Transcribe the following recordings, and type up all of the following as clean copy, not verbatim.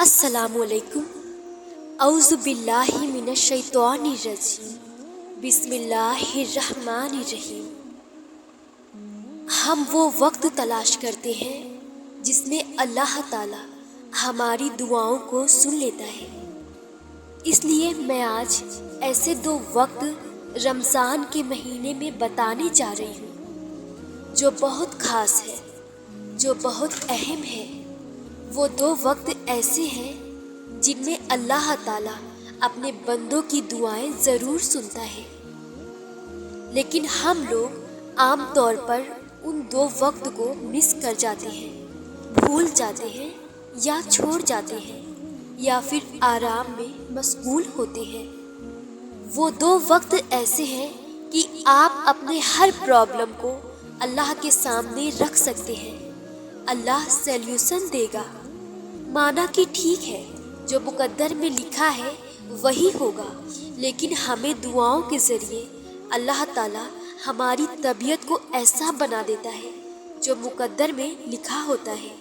अस्सलामु अलैकुम। औज़ु बिल्लाहि मिनश शैतानिर रजीम। बिस्मिल्लाहिर्रहमानिर रहीम। हम वो वक्त तलाश करते हैं जिसमें अल्लाह ताला हमारी दुआओं को सुन लेता है। इसलिए मैं आज ऐसे दो वक्त रमज़ान के महीने में बताने जा रही हूँ जो बहुत ख़ास है, जो बहुत अहम है। वो दो वक्त ऐसे हैं जिनमें अल्लाह ताला अपने बंदों की दुआएं ज़रूर सुनता है, लेकिन हम लोग आम तौर पर उन दो वक्त को मिस कर जाते हैं, भूल जाते हैं या छोड़ जाते हैं या फिर आराम में मशगूल होते हैं। वो दो वक्त ऐसे हैं कि आप अपने हर प्रॉब्लम को अल्लाह के सामने रख सकते हैं। अल्लाह सॉल्यूशन देगा। माना कि ठीक है, जो मुकद्दर में लिखा है वही होगा, लेकिन हमें दुआओं के ज़रिए अल्लाह ताला हमारी तबीयत को ऐसा बना देता है जो मुकद्दर में लिखा होता है।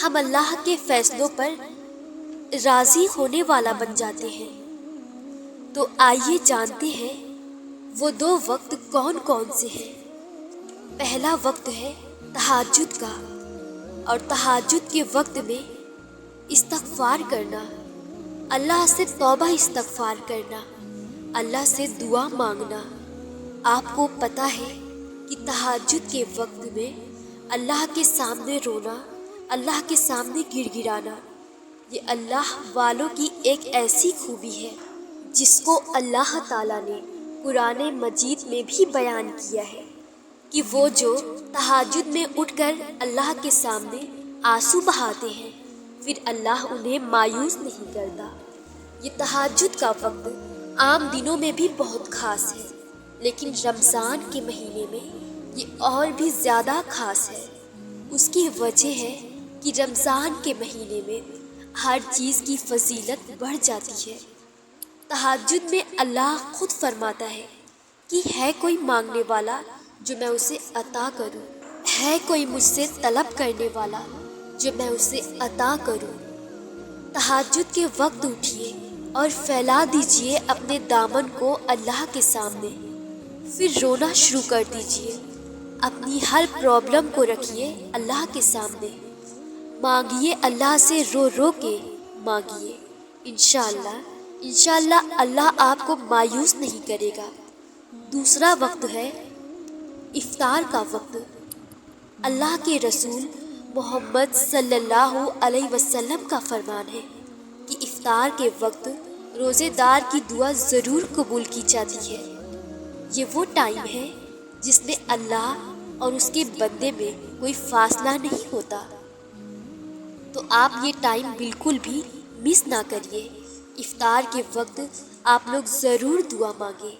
हम अल्लाह के फैसलों पर राज़ी होने वाला बन जाते हैं। तो आइए जानते हैं वो दो वक्त कौन कौन से हैं। पहला वक्त है तहज्जुद का, और तहज्जुद के वक्त में इस्तग़फ़ार करना, अल्लाह से तौबा इस्तग़फ़ार करना, अल्लाह से दुआ मांगना। आपको पता है कि तहज्जुद के वक्त में अल्लाह के सामने रोना, अल्लाह के सामने गिड़गिड़ाना, ये अल्लाह वालों की एक ऐसी खूबी है जिसको अल्लाह ताला ने कुरान मजीद में भी बयान किया है कि वो जो तहज्जुद में उठकर अल्लाह के सामने आंसू बहाते हैं, फिर अल्लाह उन्हें मायूस नहीं करता। ये तहज्जुद का वक्त आम दिनों में भी बहुत ख़ास है, लेकिन रमज़ान के महीने में ये और भी ज़्यादा ख़ास है। उसकी वजह है कि रमज़ान के महीने में हर चीज़ की फजीलत बढ़ जाती है। तहज्जुद में अल्लाह खुद फरमाता है कि है कोई मांगने वाला जो मैं उसे अता करूं, है कोई मुझसे तलब करने वाला जो मैं उसे अता करूं। तहज्जुद के वक्त उठिए और फैला दीजिए अपने दामन को अल्लाह के सामने, फिर रोना शुरू कर दीजिए। अपनी हर प्रॉब्लम को रखिए अल्लाह के सामने, मांगिए अल्लाह से, रो रो के मांगिए। इंशाअल्लाह अल्लाह आपको मायूस नहीं करेगा। दूसरा वक्त है इफ्तार का वक्त। अल्लाह के रसूल मोहम्मद सल्लल्लाहु अलैहि वसल्लम का फरमान है कि इफ्तार के वक्त रोज़ेदार की दुआ ज़रूर कबूल की जाती है। ये वो टाइम है जिसमें अल्लाह और उसके बंदे में कोई फासला नहीं होता। तो आप ये टाइम बिल्कुल भी मिस ना करिए। इफ्तार के वक्त आप लोग ज़रूर दुआ मांगे।